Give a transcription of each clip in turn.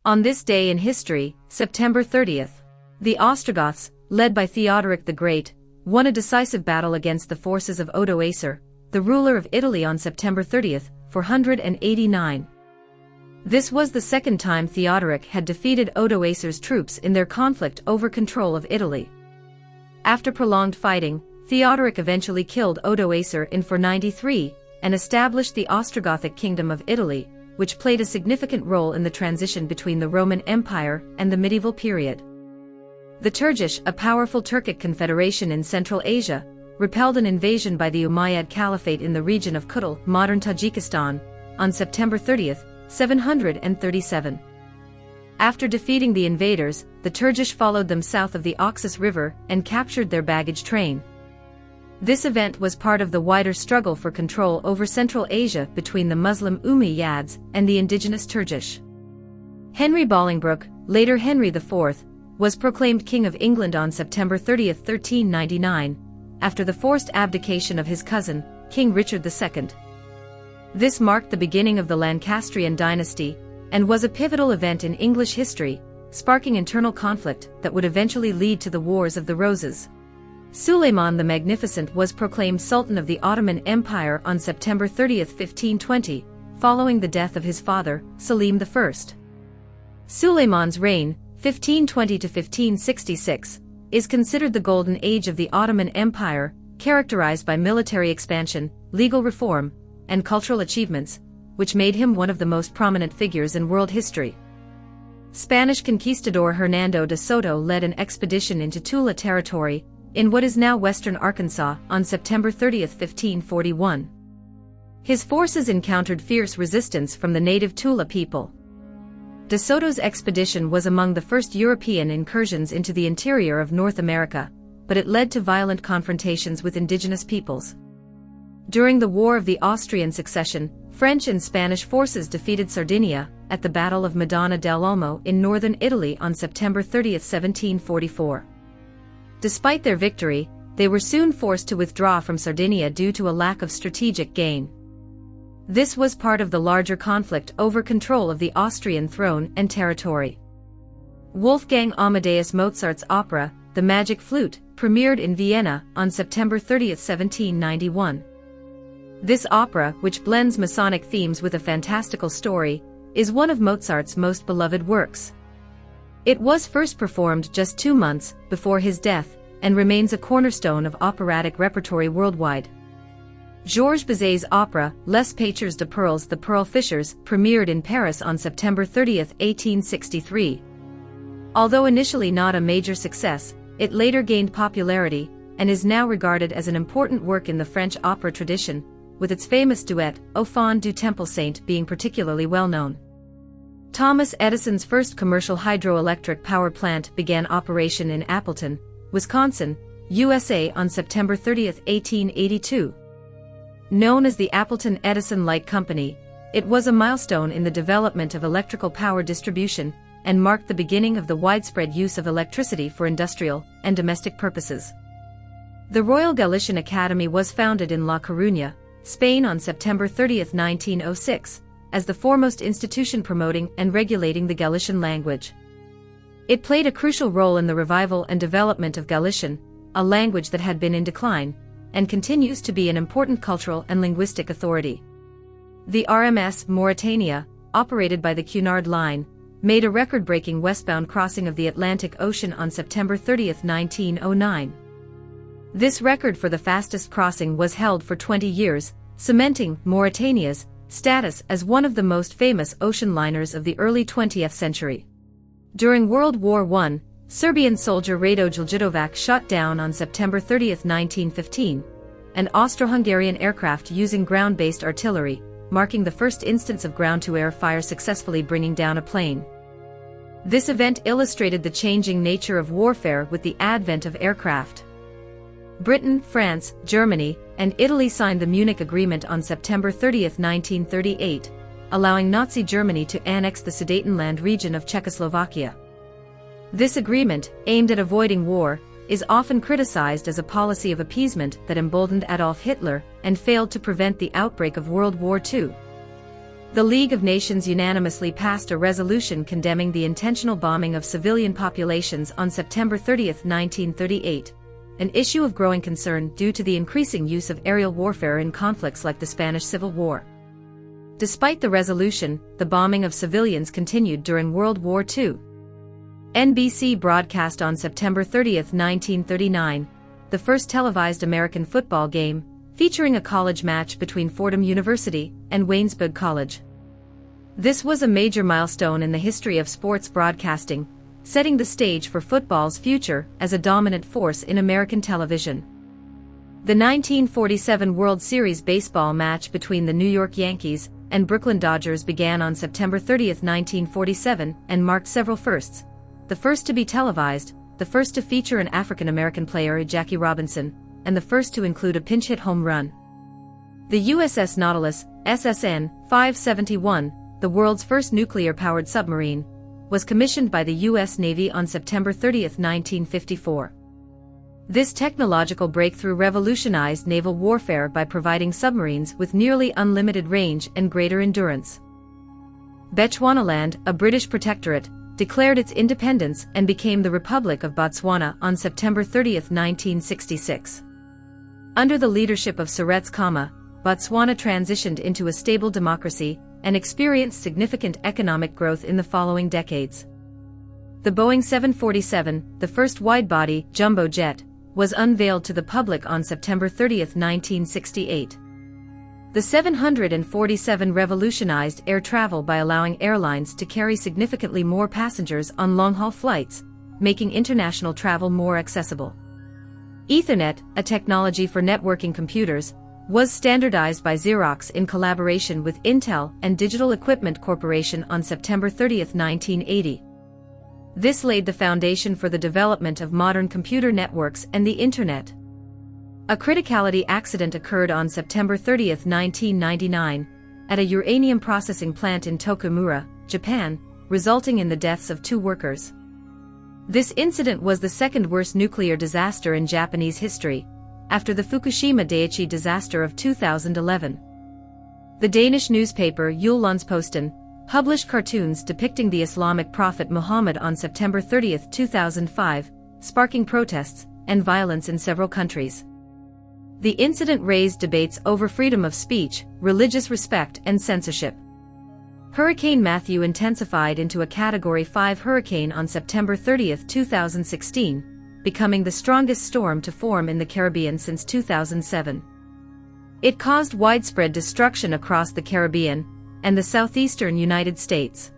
On this day in history, September 30th, the Ostrogoths, led by Theodoric the Great, won a decisive battle against the forces of Odoacer, the ruler of Italy on September 30th, 489. This was the second time Theodoric had defeated Odoacer's troops in their conflict over control of Italy. After prolonged fighting, Theodoric eventually killed Odoacer in 493 and established the Ostrogothic kingdom of Italy, which played a significant role in the transition between the Roman Empire and the medieval period. The Turgesh, a powerful Turkic confederation in Central Asia, repelled an invasion by the Umayyad Caliphate in the region of Kutal, modern Tajikistan, on September 30th, 737. After defeating the invaders, the Turgesh followed them south of the Oxus River and captured their baggage train. This event was part of the wider struggle for control over Central Asia between the Muslim Umayyads and the indigenous Turgesh. Henry Bolingbroke, later Henry IV, was proclaimed King of England on September 30th, 1399, after the forced abdication of his cousin, King Richard II. This marked the beginning of the Lancastrian dynasty, and was a pivotal event in English history, sparking internal conflict that would eventually lead to the Wars of the Roses. Suleiman the Magnificent was proclaimed Sultan of the Ottoman Empire on September 30th, 1520, following the death of his father, Selim I. Suleiman's reign, 1520 to 1566, is considered the golden age of the Ottoman Empire, characterized by military expansion, legal reform, and cultural achievements, which made him one of the most prominent figures in world history. Spanish conquistador Hernando de Soto led an expedition into Tula territory, in what is now western Arkansas, on September 30th, 1541. His forces encountered fierce resistance from the native Tula people. De Soto's expedition was among the first European incursions into the interior of North America, but it led to violent confrontations with indigenous peoples. During the War of the Austrian Succession, French and Spanish forces defeated Sardinia at the Battle of Madonna dell'Olmo in northern Italy on September 30th, 1744. Despite their victory, they were soon forced to withdraw from Sardinia due to a lack of strategic gain. This was part of the larger conflict over control of the Austrian throne and territory. Wolfgang Amadeus Mozart's opera, The Magic Flute, premiered in Vienna on September 30th, 1791. This opera, which blends Masonic themes with a fantastical story, is one of Mozart's most beloved works. It was first performed just 2 months before his death, and remains a cornerstone of operatic repertory worldwide. Georges Bizet's opera, Les Pêcheurs de Perles, The Pearl Fishers, premiered in Paris on September 30th, 1863. Although initially not a major success, it later gained popularity, and is now regarded as an important work in the French opera tradition, with its famous duet, Au fond du Temple Saint, being particularly well known. Thomas Edison's first commercial hydroelectric power plant began operation in Appleton, Wisconsin, USA on September 30th, 1882. Known as the Appleton Edison Light Company, it was a milestone in the development of electrical power distribution and marked the beginning of the widespread use of electricity for industrial and domestic purposes. The Royal Galician Academy was founded in La Coruña, Spain on September 30th, 1906, as the foremost institution promoting and regulating the Galician language. It played a crucial role in the revival and development of Galician, a language that had been in decline, and continues to be an important cultural and linguistic authority. The RMS Mauritania, operated by the Cunard Line, made a record-breaking westbound crossing of the Atlantic Ocean on September 30th, 1909. This record for the fastest crossing was held for 20 years, cementing Mauritania's status as one of the most famous ocean liners of the early 20th century. During World War I, Serbian soldier Rado Djiljidovac shot down on September 30th, 1915, an Austro-Hungarian aircraft using ground-based artillery, marking the first instance of ground-to-air fire successfully bringing down a plane. This event illustrated the changing nature of warfare with the advent of aircraft. Britain, France, Germany, and Italy signed the Munich Agreement on September 30th, 1938, allowing Nazi Germany to annex the Sudetenland region of Czechoslovakia. This agreement, aimed at avoiding war, is often criticized as a policy of appeasement that emboldened Adolf Hitler and failed to prevent the outbreak of World War II. The League of Nations unanimously passed a resolution condemning the intentional bombing of civilian populations on September 30, 1938, an issue of growing concern due to the increasing use of aerial warfare in conflicts like the Spanish Civil War. Despite the resolution, the bombing of civilians continued during World War II. NBC broadcast on September 30, 1939, the first televised American football game, featuring a college match between Fordham University and Waynesburg College. This was a major milestone in the history of sports broadcasting, setting the stage for football's future as a dominant force in American television. The 1947 World Series baseball match between the New York Yankees and Brooklyn Dodgers began on September 30, 1947, and marked several firsts. The first to be televised, the first to feature an African-American player, Jackie Robinson, and the first to include a pinch-hit home run. The USS Nautilus, SSN 571, the world's first nuclear-powered submarine, was commissioned by the U.S. Navy on September 30, 1954. This technological breakthrough revolutionized naval warfare by providing submarines with nearly unlimited range and greater endurance. Bechuanaland, a British protectorate, declared its independence and became the Republic of Botswana on September 30, 1966. Under the leadership of Seretse Khama, Botswana transitioned into a stable democracy and experienced significant economic growth in the following decades. The Boeing 747, the first wide-body jumbo jet, was unveiled to the public on September 30, 1968. The 747 revolutionized air travel by allowing airlines to carry significantly more passengers on long-haul flights, making international travel more accessible. Ethernet, a technology for networking computers, was standardized by Xerox in collaboration with Intel and Digital Equipment Corporation on September 30, 1980. This laid the foundation for the development of modern computer networks and the Internet. A criticality accident occurred on September 30, 1999, at a uranium processing plant in Tokumura, Japan, resulting in the deaths of 2 workers. This incident was the second worst nuclear disaster in Japanese history, after the Fukushima Daiichi disaster of 2011. The Danish newspaper Jyllands-Posten published cartoons depicting the Islamic prophet Muhammad on September 30, 2005, sparking protests and violence in several countries. The incident raised debates over freedom of speech, religious respect, and censorship. Hurricane Matthew intensified into a Category 5 hurricane on September 30, 2016, becoming the strongest storm to form in the Caribbean since 2007. It caused widespread destruction across the Caribbean and the southeastern United States.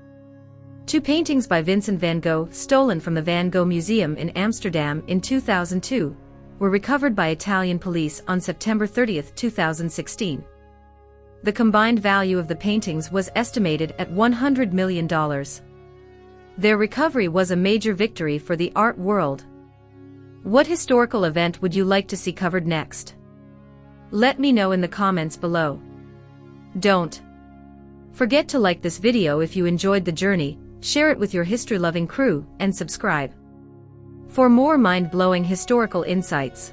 2 paintings by Vincent van Gogh, stolen from the Van Gogh Museum in Amsterdam in 2002, were recovered by Italian police on September 30, 2016. The combined value of the paintings was estimated at $100 million. Their recovery was a major victory for the art world. What historical event would you like to see covered next? Let me know in the comments below. Don't forget to like this video if you enjoyed the journey, share it with your history-loving crew, and subscribe for more mind-blowing historical insights.